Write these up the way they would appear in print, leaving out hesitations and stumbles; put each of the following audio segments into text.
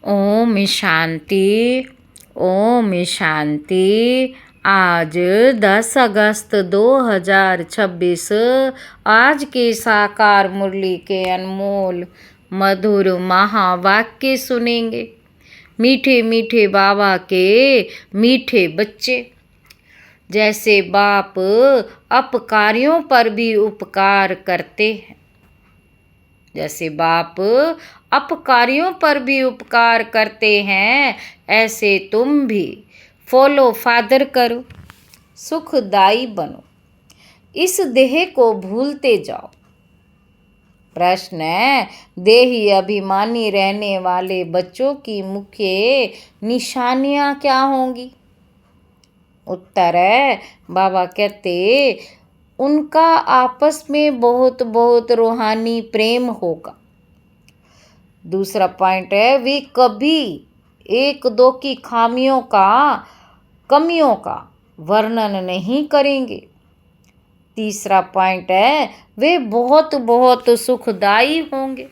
ओम शांति। ओम शांति। आज 10 अगस्त 2026 आज के साकार मुरली के अनमोल मधुर महावाक्य सुनेंगे। मीठे मीठे बाबा के मीठे बच्चे। जैसे बाप अपकारियों पर भी उपकार करते हैं, जैसे बाप अपकारियों पर भी उपकार करते हैं, ऐसे तुम भी फॉलो फादर करो, सुखदाई बनो, इस देह को भूलते जाओ। प्रश्न है, देही अभिमानी रहने वाले बच्चों की मुख्य निशानियां क्या होंगी? उत्तर है, बाबा कहते उनका आपस में बहुत बहुत रूहानी प्रेम होगा। दूसरा पॉइंट है, वे कभी एक दो की कमियों का वर्णन नहीं करेंगे। तीसरा पॉइंट है, वे बहुत बहुत सुखदाई होंगे।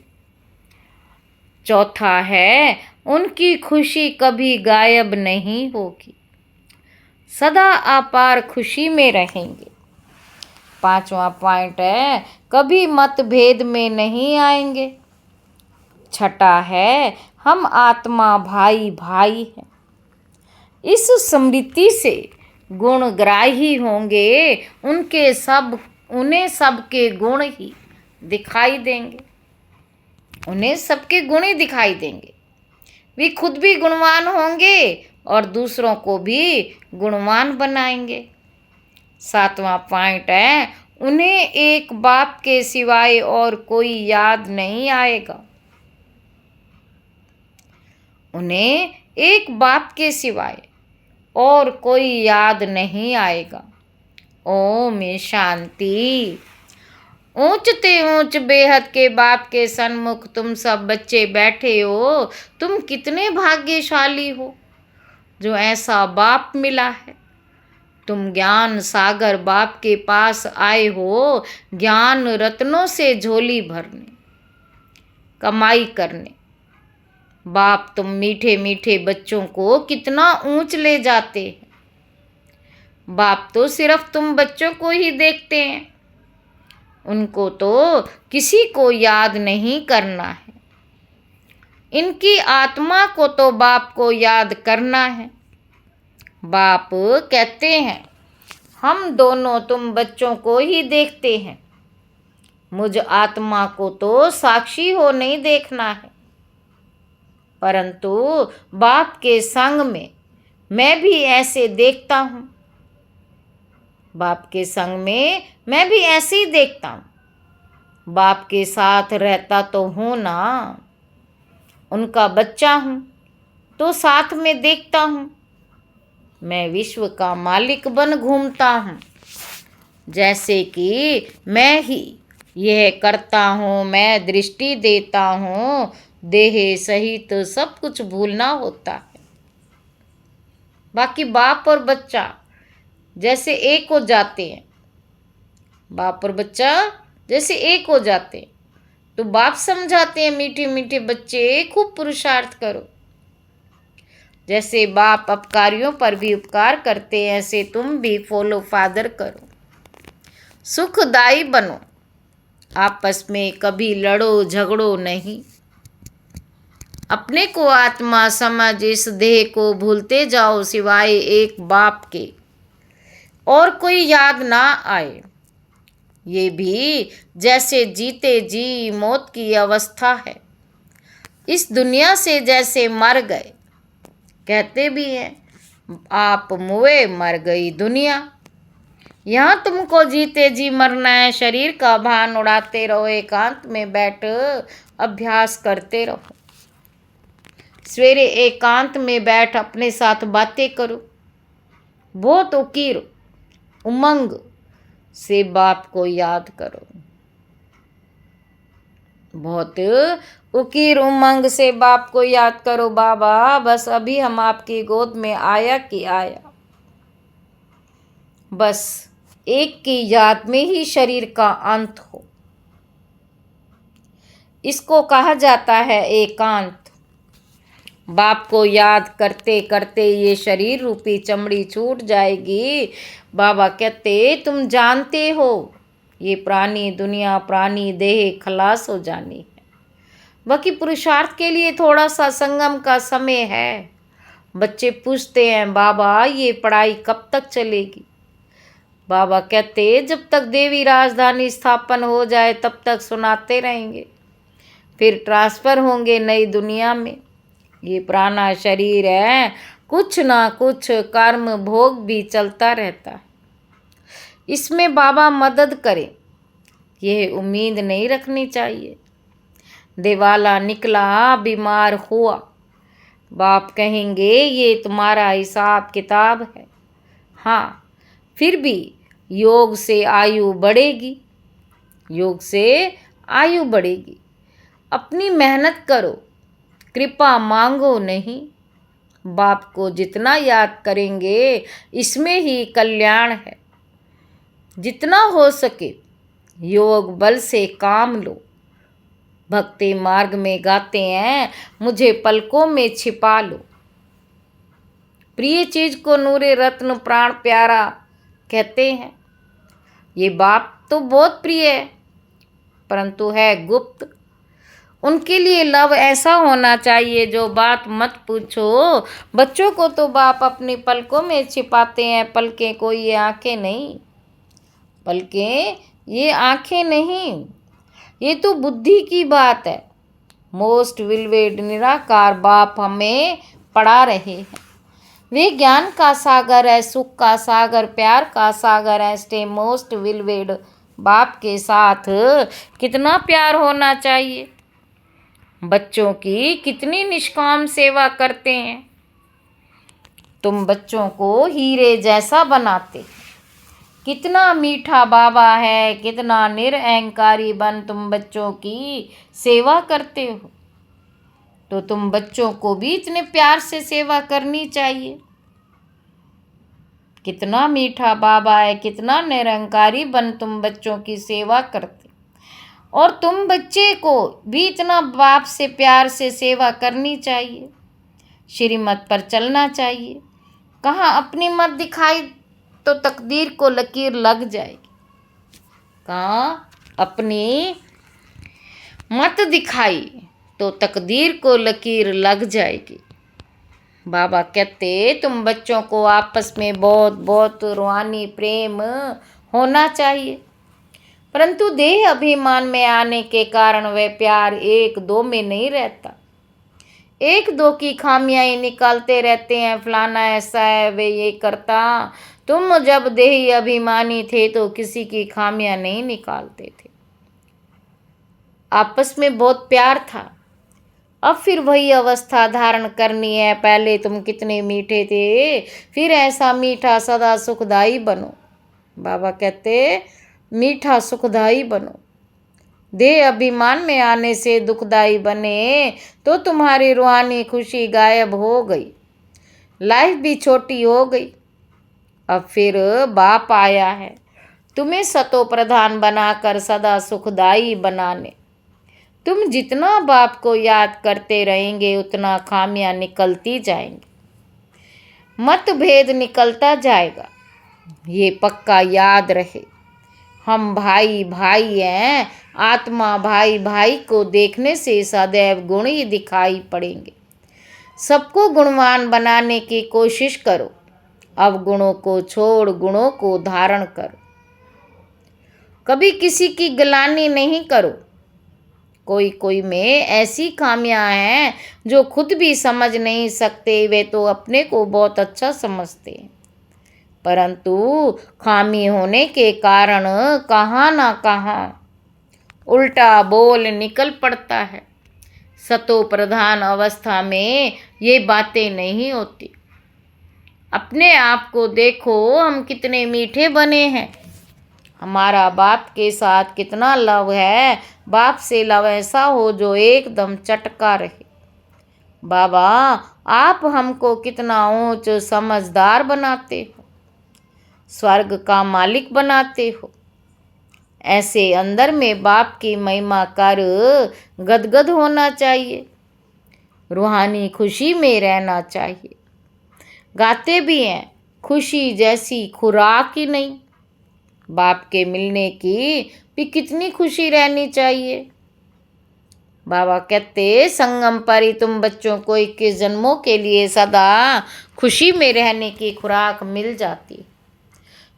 चौथा है, उनकी खुशी कभी गायब नहीं होगी, सदा अपार खुशी में रहेंगे। पांचवा पॉइंट है, कभी मतभेद में नहीं आएंगे। छठा है, हम आत्मा भाई भाई हैं। इस स्मृति से गुणग्राही होंगे, उन्हें सबके गुण ही दिखाई देंगे। उन्हें सबके गुण ही दिखाई देंगे। वे खुद भी गुणवान होंगे और दूसरों को भी गुणवान बनाएंगे। सातवां पॉइंट है, उन्हें एक बाप के सिवाय और कोई याद नहीं आएगा। उन्हें एक बाप के सिवाय और कोई याद नहीं आएगा। ओम शांति। ऊंचते ऊंच बेहद के बाप के सन्मुख तुम सब बच्चे बैठे हो। तुम कितने भाग्यशाली हो जो ऐसा बाप मिला है। तुम ज्ञान सागर बाप के पास आए हो, ज्ञान रत्नों से झोली भरने, कमाई करने। बाप तुम मीठे मीठे बच्चों को कितना ऊंच ले जाते हैं। बाप तो सिर्फ तुम बच्चों को ही देखते हैं, उनको तो किसी को याद नहीं करना है। इनकी आत्मा को तो बाप को याद करना है। बाप कहते हैं, हम दोनों तुम बच्चों को ही देखते हैं, मुझ आत्मा को तो साक्षी हो नहीं देखना है। परंतु बाप के संग में मैं भी ऐसे देखता हूँ। बाप के संग में मैं भी ऐसे ही देखता हूँ। बाप के साथ रहता तो हूँ ना, उनका बच्चा हूँ तो साथ में देखता हूँ। मैं विश्व का मालिक बन घूमता हूँ, जैसे कि मैं ही यह करता हूँ, मैं दृष्टि देता हूँ। देह सहित तो सब कुछ भूलना होता है। बाकी बाप और बच्चा जैसे एक हो जाते हैं, बाप और बच्चा जैसे एक हो जाते हैं, तो बाप समझाते हैं, मीठे मीठे बच्चे खूब पुरुषार्थ करो। जैसे बाप अपकारियों पर भी उपकार करते हैं, ऐसे तुम भी फॉलो फादर करो, सुखदाई बनो। आपस में कभी लड़ो झगड़ो नहीं। अपने को आत्मा समझ इस देह को भूलते जाओ, सिवाय एक बाप के और कोई याद ना आए। ये भी जैसे जीते जी मौत की अवस्था है। इस दुनिया से जैसे मर गए, कहते भी हैं, आप मुए मर गई दुनिया। यहाँ तुमको जीते जी मरना है। शरीर का भान उड़ाते रहो, एकांत में बैठ अभ्यास करते रहो। सवेरे एकांत में बैठ अपने साथ बातें करो। बहुत उमंग से बाप को याद करो। बहुत उमंग से बाप को याद करो। बाबा बस अभी हम आपकी गोद में आया कि आया। बस एक की याद में ही शरीर का अंत हो। इसको कहा जाता है एकांत। बाप को याद करते करते ये शरीर रूपी चमड़ी छूट जाएगी। बाबा कहते तुम जानते हो ये प्राणी दुनिया प्राणी देह खलास हो जानी है। बाकी पुरुषार्थ के लिए थोड़ा सा संगम का समय है। बच्चे पूछते हैं बाबा ये पढ़ाई कब तक चलेगी। बाबा कहते जब तक देवी राजधानी स्थापन हो जाए तब तक सुनाते रहेंगे, फिर ट्रांसफ़र होंगे नई दुनिया में। ये पुराना शरीर है, कुछ ना कुछ कर्म भोग भी चलता रहता है, इसमें बाबा मदद करे यह उम्मीद नहीं रखनी चाहिए। दिवाला निकला बीमार हुआ, बाप कहेंगे ये तुम्हारा हिसाब किताब है। हाँ, फिर भी योग से आयु बढ़ेगी, योग से आयु बढ़ेगी। अपनी मेहनत करो, कृपा मांगो नहीं। बाप को जितना याद करेंगे इसमें ही कल्याण है। जितना हो सके योग बल से काम लो। भक्ति मार्ग में गाते हैं मुझे पलकों में छिपा लो। प्रिय चीज को नूरे रत्न प्राण प्यारा कहते हैं। ये बाप तो बहुत प्रिय है परंतु है गुप्त। उनके लिए लव ऐसा होना चाहिए जो बात मत पूछो। बच्चों को तो बाप अपनी पलकों में छिपाते हैं। पलकें कोई ये आंखें नहीं, पलकें ये आंखें नहीं, ये तो बुद्धि की बात है। मोस्ट विलवेड निराकार बाप हमें पढ़ा रहे हैं। वे ज्ञान का सागर है, सुख का सागर, प्यार का सागर है। स्टे मोस्ट विलवेड बाप के साथ कितना प्यार होना चाहिए। बच्चों की कितनी निष्काम सेवा करते हैं। तुम बच्चों को हीरे जैसा बनाते। कितना मीठा बाबा है, कितना निरअहंकारी बन तुम बच्चों की सेवा करते हो। तो तुम बच्चों को भी इतने प्यार से सेवा करनी चाहिए। कितना मीठा बाबा है, कितना निरंकारी बन तुम बच्चों की सेवा करते। और तुम बच्चे को भी इतना बाप से प्यार से सेवा करनी चाहिए। श्रीमत पर चलना चाहिए। कहाँ अपनी मत दिखाई तो तकदीर को लकीर लग जाएगी। कहाँ अपनी मत दिखाई तो तकदीर को लकीर लग जाएगी। बाबा कहते तुम बच्चों को आपस में बहुत बहुत रूहानी प्रेम होना चाहिए, परंतु देह अभिमान में आने के कारण वह प्यार एक दो में नहीं रहता। एक दो की खामियां ही निकालते रहते हैं। फलाना ऐसा है, वे ये करता। तुम जब देही अभिमानी थे तो किसी की खामियां नहीं निकालते थे। आपस में बहुत प्यार था। अब फिर वही अवस्था धारण करनी है। पहले तुम कितने मीठे थे, फिर ऐसा मीठा सदा सुखदाई बनो। बाबा कहते मीठा सुखदाई बनो। देह अभिमान में आने से दुखदाई बने तो तुम्हारी रूहानी खुशी गायब हो गई, लाइफ भी छोटी हो गई। अब फिर बाप आया है तुम्हें सतो प्रधान बनाकर सदा सुखदाई बनाने। तुम जितना बाप को याद करते रहेंगे उतना खामियां निकलती जाएंगी, मतभेद निकलता जाएगा। ये पक्का याद रहे। हम भाई भाई हैं। आत्मा भाई भाई को देखने से सदैव गुण ही दिखाई पड़ेंगे। सबको गुणवान बनाने की कोशिश करो। अब गुणों को छोड़ गुणों को धारण करो। कभी किसी की गिलानी नहीं करो। कोई कोई में ऐसी खामियां हैं जो खुद भी समझ नहीं सकते। वे तो अपने को बहुत अच्छा समझते हैं, परंतु खामी होने के कारण कहाँ ना कहाँ उल्टा बोल निकल पड़ता है। सतो प्रधान अवस्था में ये बातें नहीं होती। अपने आप को देखो, हम कितने मीठे बने हैं। हमारा बाप के साथ कितना लव है। बाप से लव ऐसा हो जो एकदम चटका रहे। बाबा आप हमको कितना ऊंच समझदार बनाते हो, स्वर्ग का मालिक बनाते हो। ऐसे अंदर में बाप की महिमा कर गदगद होना चाहिए। रूहानी खुशी में रहना चाहिए। गाते भी हैं, खुशी जैसी खुराक ही नहीं। बाप के मिलने की भी कितनी खुशी रहनी चाहिए। बाबा कहते संगम पर ही तुम बच्चों को 21 जन्मों के लिए सदा खुशी में रहने की खुराक मिल जाती।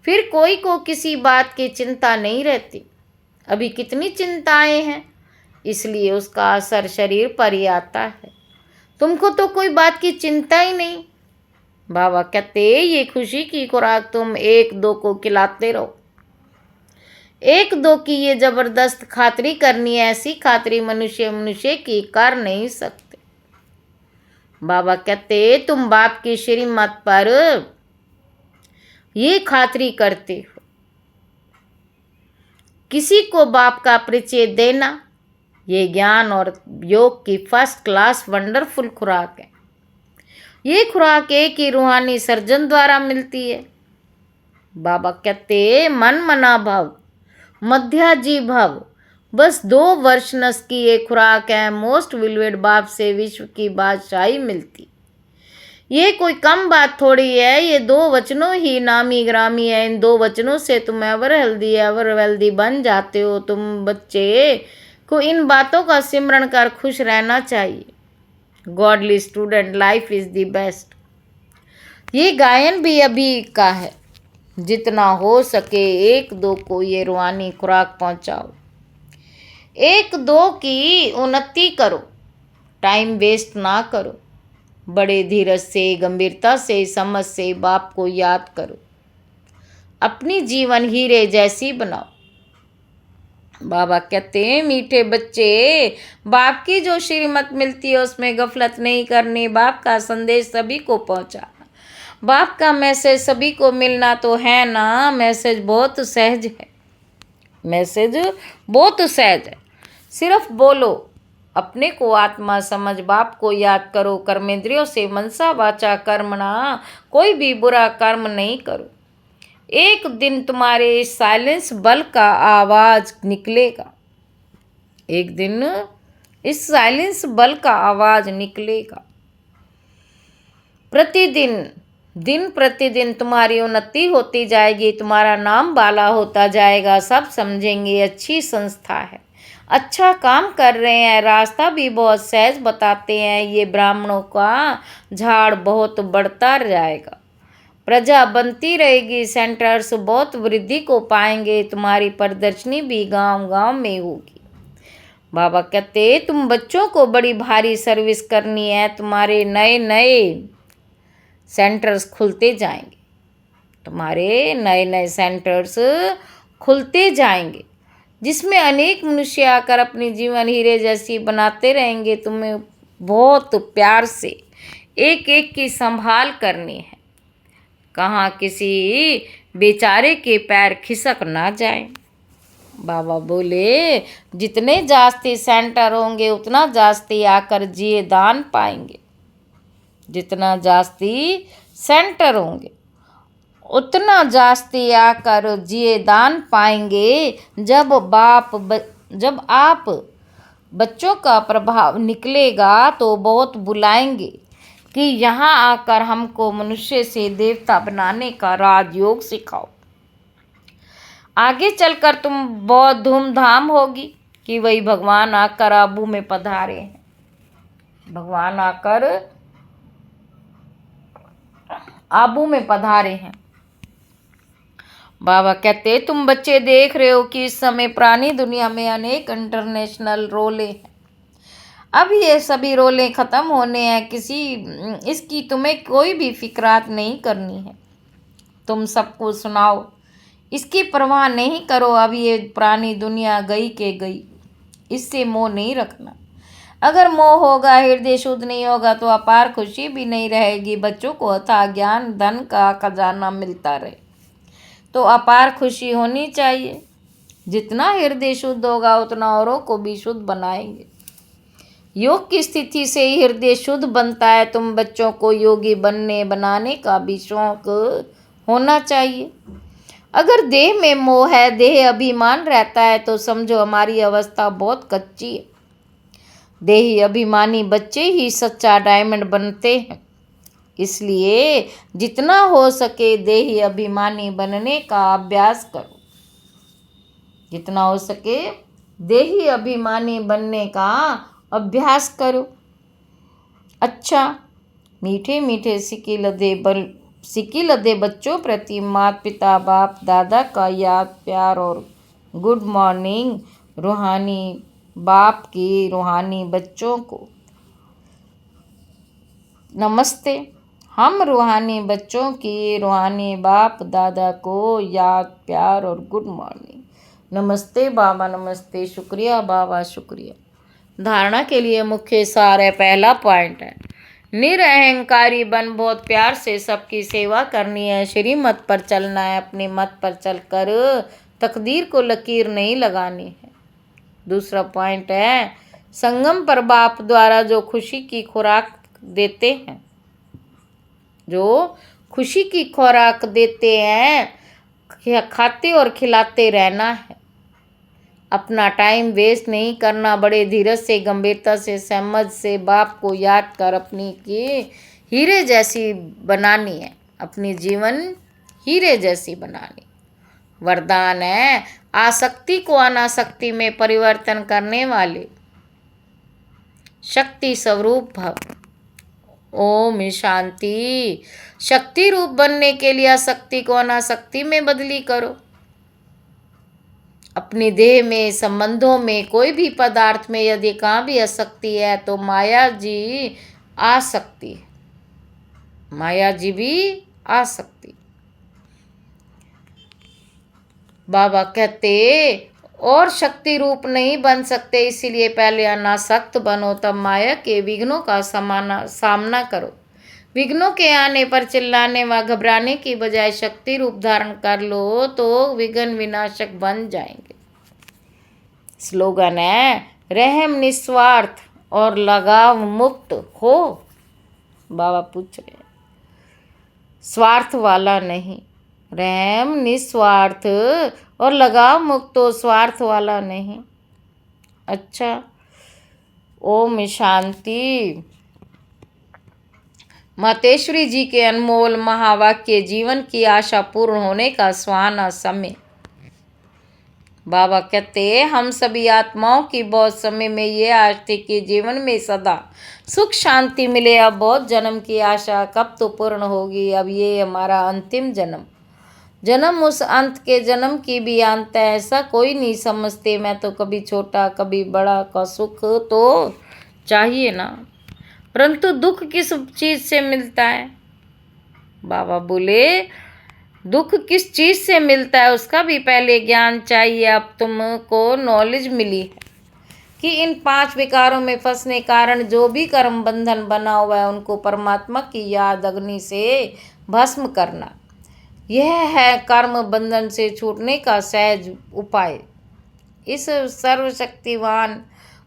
फिर कोई को किसी बात की चिंता नहीं रहती। अभी कितनी चिंताएं हैं, इसलिए उसका असर शरीर पर ही आता है। तुमको तो कोई बात की चिंता ही नहीं। बाबा कहते ये खुशी की खुराक तुम एक दो को खिलाते रहो। एक दो की ये जबरदस्त खातरी करनी है, ऐसी खातरी मनुष्य की कर नहीं सकते। बाबा कहते तुम बाप की श्रीमत पर ये खातरी करते हो। किसी को बाप का परिचय देना ये ज्ञान और योग की फर्स्ट क्लास वंडरफुल खुराक है। ये खुराक एक ही रूहानी सर्जन द्वारा मिलती है। बाबा कहते मन मना भव मध्याजी भव, बस 2 वर्ष नस की एक खुराक है। मोस्ट विलवेड बाप से विश्व की बादशाही मिलती। ये कोई कम बात थोड़ी है। ये 2 वचनों ही नामी ग्रामी है। इन 2 वचनों से तुम एवर वेल्दी बन जाते हो। तुम बच्चे को इन बातों का सिमरण कर खुश रहना चाहिए। Godly student life is the best. ये गायन भी अभी का है। जितना हो सके 1-2 को ये रूहानी खुराक पहुंचाओ। 1-2 की उन्नति करो, टाइम वेस्ट ना करो। बड़े धीरज से, गंभीरता से, समझ से बाप को याद करो। अपनी जीवन हीरे जैसी बनाओ। बाबा कहते हैं मीठे बच्चे, बाप की जो श्रीमत मिलती है उसमें गफलत नहीं करनी। बाप का संदेश सभी को पहुंचाना। बाप का मैसेज सभी को मिलना तो है ना। मैसेज बहुत सहज है। मैसेज बहुत सहज है। सिर्फ बोलो, अपने को आत्मा समझ बाप को याद करो। कर्मेंद्रियों से मनसा वाचा कर्मणा, कोई भी बुरा कर्म नहीं करो। एक दिन तुम्हारे इस साइलेंस बल का आवाज निकलेगा। एक दिन इस साइलेंस बल का आवाज निकलेगा। प्रतिदिन दिन प्रतिदिन तुम्हारी उन्नति होती जाएगी। तुम्हारा नाम बाला होता जाएगा। सब समझेंगे अच्छी संस्था है, अच्छा काम कर रहे हैं। रास्ता भी बहुत सहज बताते हैं। ये ब्राह्मणों का झाड़ बहुत बढ़ता जाएगा। प्रजा बनती रहेगी। सेंटर्स बहुत वृद्धि को पाएंगे। तुम्हारी प्रदर्शनी भी गांव गांव में होगी। बाबा कहते तुम बच्चों को बड़ी भारी सर्विस करनी है। तुम्हारे नए नए सेंटर्स खुलते जाएंगे। तुम्हारे नए नए सेंटर्स खुलते जाएंगे, जिसमें अनेक मनुष्य आकर अपनी जीवन हीरे जैसी बनाते रहेंगे। तुम्हें बहुत प्यार से एक एक की संभाल करनी है। कहाँ किसी बेचारे के पैर खिसक ना जाए। बाबा बोले जितने जास्ती सेंटर होंगे उतना जास्ती आकर जिए दान पाएंगे। जितना जास्ती सेंटर होंगे उतना जास्ती आकर जिए दान पाएंगे। जब आप बच्चों का प्रभाव निकलेगा तो बहुत बुलाएंगे कि यहाँ आकर हमको मनुष्य से देवता बनाने का राजयोग सिखाओ। आगे चलकर तुम बहुत धूमधाम होगी कि वही भगवान आकर आबू में पधारे हैं। भगवान आकर आबू में पधारे हैं। बाबा कहते तुम बच्चे देख रहे हो कि इस समय पुरानी दुनिया में अनेक इंटरनेशनल रोलें हैं। अब ये सभी रोलें ख़त्म होने हैं। इसकी तुम्हें कोई भी फिक्रात नहीं करनी है। तुम सबको सुनाओ, इसकी परवाह नहीं करो। अब ये पुरानी दुनिया गई के गई, इससे मोह नहीं रखना। अगर मोह होगा, हृदय शुद्ध नहीं होगा तो अपार खुशी भी नहीं रहेगी। बच्चों को अथाह ज्ञान धन का खजाना मिलता रहे तो अपार खुशी होनी चाहिए। जितना हृदय शुद्ध होगा उतना औरों को भी शुद्ध बनाएंगे। योग की स्थिति से ही हृदय शुद्ध बनता है। तुम बच्चों को योगी बनाने का भी शौक होना चाहिए। अगर देह में मोह है, देह अभिमान रहता है तो समझो हमारी अवस्था बहुत कच्ची है। देही अभिमानी बच्चे ही सच्चा डायमंड बनते हैं। इसलिए जितना हो सके देही अभिमानी बनने का अभ्यास करो। जितना हो सके देही अभिमानी बनने का अभ्यास करो। अच्छा, मीठे मीठे सिक्की लदे बच्चों प्रति माता पिता बाप दादा का याद प्यार और गुड मॉर्निंग। रूहानी बाप की रूहानी बच्चों को नमस्ते। हम रूहानी बच्चों की रूहानी बाप दादा को याद प्यार और गुड मॉर्निंग। नमस्ते बाबा, नमस्ते, शुक्रिया बाबा, शुक्रिया। धारणा के लिए मुख्य सार है। पहला पॉइंट है निरअहंकारी बन बहुत प्यार से सबकी सेवा करनी है। श्रीमत पर चलना है, अपने मत पर चलकर तकदीर को लकीर नहीं लगानी है। दूसरा पॉइंट है संगम पर बाप द्वारा जो खुशी की खुराक देते हैं, जो खुशी की खुराक देते हैं, खाते और खिलाते रहना है। अपना टाइम वेस्ट नहीं करना, बड़े धीरज से गंभीरता से समझ से बाप को याद कर अपनी की हीरे जैसी बनानी है। अपनी जीवन हीरे जैसी बनानी। वरदान है आसक्ति को अनासक्ति में परिवर्तन करने वाले शक्ति स्वरूप भव। ओम शांति। शक्ति रूप बनने के लिए आसक्ति को अनासक्ति में बदली करो। अपनी देह में, संबंधों में, कोई भी पदार्थ में यदि कहाँ भी आसक्ति है तो माया जी आ सकती है। माया जी भी आ सकती। बाबा कहते और शक्ति रूप नहीं बन सकते, इसीलिए पहले अनासक्त बनो, तब माया के विघ्नों का सामना करो। विघ्नों के आने पर चिल्लाने व घबराने की बजाय शक्ति रूप धारण कर लो तो विघ्न विनाशक बन जाएंगे। स्लोगन है रहम निस्वार्थ और लगाव मुक्त हो। बाबा पूछ रहे हैं, स्वार्थ वाला नहीं। रहम निस्वार्थ और लगाव मुक्त हो, स्वार्थ वाला नहीं। अच्छा, ओम शांति। मातेश्वरी जी के अनमोल महावाक्य जीवन की आशा पूर्ण होने का सुहाना समय। बाबा कहते हम सभी आत्माओं की बहुत समय में ये आश थी कि जीवन में सदा सुख शांति मिले। अब बहुत जन्म की आशा कब तो पूर्ण होगी। अब ये हमारा अंतिम जन्म उस अंत के जन्म की भी अंत है, ऐसा कोई नहीं समझते। मैं तो कभी छोटा कभी बड़ा का सुख तो चाहिए ना, परंतु दुख किस चीज़ से मिलता है? बाबा बोले दुख किस चीज़ से मिलता है उसका भी पहले ज्ञान चाहिए। अब तुमको नॉलेज मिली है कि इन 5 विकारों में फंसने कारण जो भी कर्म बंधन बना हुआ है उनको परमात्मा की याद अग्नि से भस्म करना, यह है कर्म बंधन से छूटने का सहज उपाय। इस सर्वशक्तिवान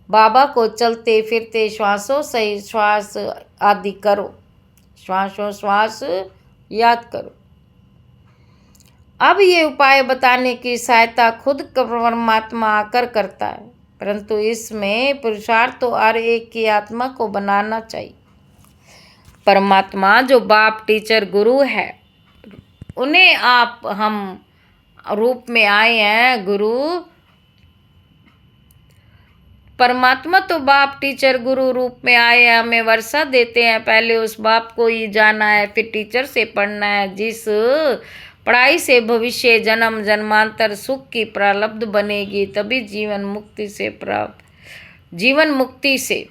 बाबा को चलते फिरते श्वासों से श्वास आदि करो, श्वासों श्वास याद करो। अब ये उपाय बताने की सहायता खुद परमात्मा आकर करता है, परंतु इसमें पुरुषार्थ तो हर एक की आत्मा को बनाना चाहिए। परमात्मा जो बाप टीचर गुरु है उन्हें आप हम रूप में आए हैं। गुरु परमात्मा तो बाप टीचर गुरु रूप में आए हैं, हमें वर्षा देते हैं। पहले उस बाप को ही जाना है, फिर टीचर से पढ़ना है। जिस पढ़ाई से भविष्य जन्म जन्मांतर सुख की प्रारब्ध बनेगी, तभी जीवन मुक्ति से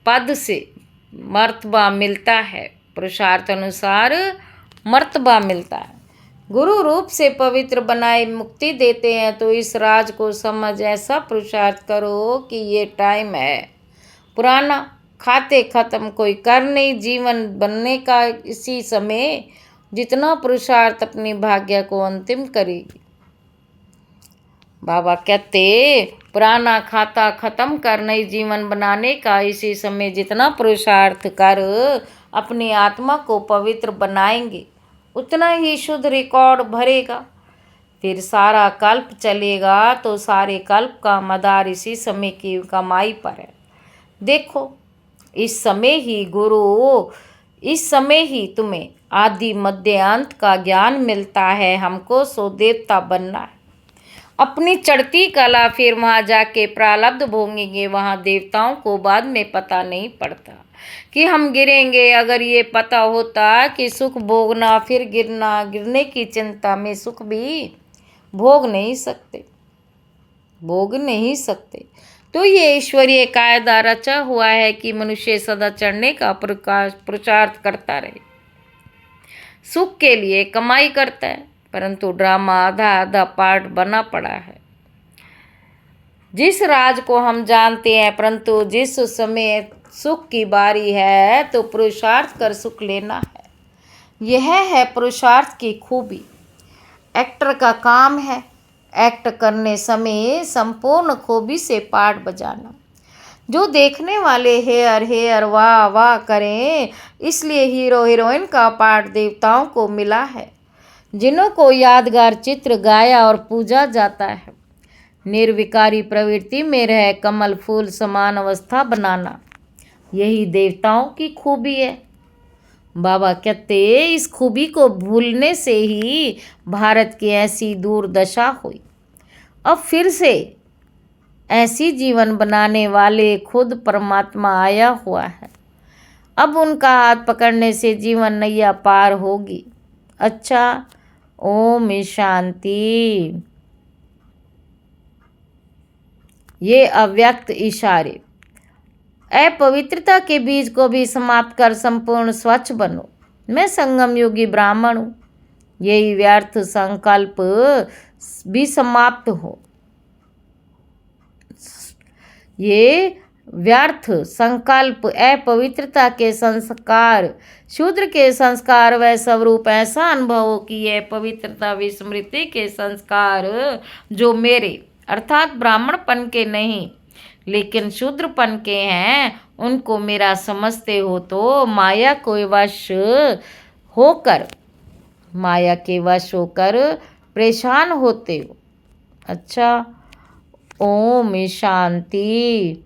पद से मर्तबा मिलता है। पुरुषार्थ अनुसार मर्तबा मिलता है। गुरु रूप से पवित्र बनाए मुक्ति देते हैं, तो इस राज को समझ ऐसा पुरुषार्थ करो कि ये टाइम है पुराना, खाते खत्म कोई कर नहीं। जीवन बनने का इसी समय जितना पुरुषार्थ अपनी भाग्य को अंतिम करेगी। बाबा कहते पुराना खाता खत्म कर नई जीवन बनाने का इसी समय जितना पुरुषार्थ कर अपनी आत्मा को पवित्र बनाएंगे, उतना ही शुद्ध रिकॉर्ड भरेगा। फिर सारा कल्प चलेगा तो सारे कल्प का मदार इसी समय की कमाई पर है। देखो, इस समय ही तुम्हें आदि मध्य अंत का ज्ञान मिलता है। हमको सो देवता बनना है। अपनी चढ़ती कला फिर वहाँ जाके प्रारब्ध भोगेंगे। वहाँ देवताओं को बाद में पता नहीं पड़ता कि हम गिरेंगे। अगर ये पता होता कि सुख भोगना फिर गिरना, गिरने की चिंता में सुख भी भोग नहीं सकते। तो ये ईश्वरीय कायदा रचा हुआ है कि मनुष्य सदा चढ़ने का पुरुषार्थ करता रहे, सुख के लिए कमाई करता है, परंतु ड्रामा आधा आधा पार्ट बना पड़ा है। जिस राज को हम जानते हैं, परंतु जिस समय सुख की बारी है तो पुरुषार्थ कर सुख लेना है। यह है पुरुषार्थ की खूबी। एक्टर का काम है एक्ट करने समय संपूर्ण खूबी से पार्ट बजाना। जो देखने वाले हेयर वाह वाह करें, इसलिए हीरो हीरोइन का पार्ट देवताओं को मिला है, जिन्हों को यादगार चित्र गाया और पूजा जाता है। निर्विकारी प्रवृत्ति में रह कमल फूल समान अवस्था बनाना, यही देवताओं की खूबी है। बाबा कहते, इस खूबी को भूलने से ही भारत की ऐसी दुर्दशा हुई। अब फिर से ऐसी जीवन बनाने वाले खुद परमात्मा आया हुआ है। अब उनका हाथ पकड़ने से जीवन नैया पार होगी। अच्छा, ओम शांति। ये अव्यक्त इशारे। अपवित्रता के बीज को भी समाप्त कर संपूर्ण स्वच्छ बनो। मैं संगम योगी ब्राह्मण हूँ। यही व्यर्थ संकल्प भी समाप्त हो। ये व्यर्थ संकल्प, अपवित्रता के संस्कार, शूद्र के संस्कार व स्वरूप ऐसा अनुभव हो कि यह पवित्रता विस्मृति के संस्कार जो मेरे अर्थात ब्राह्मणपन के नहीं लेकिन शूद्रपन के हैं, उनको मेरा समझते हो तो माया के वश होकर परेशान होते हो। अच्छा, ओम शांति।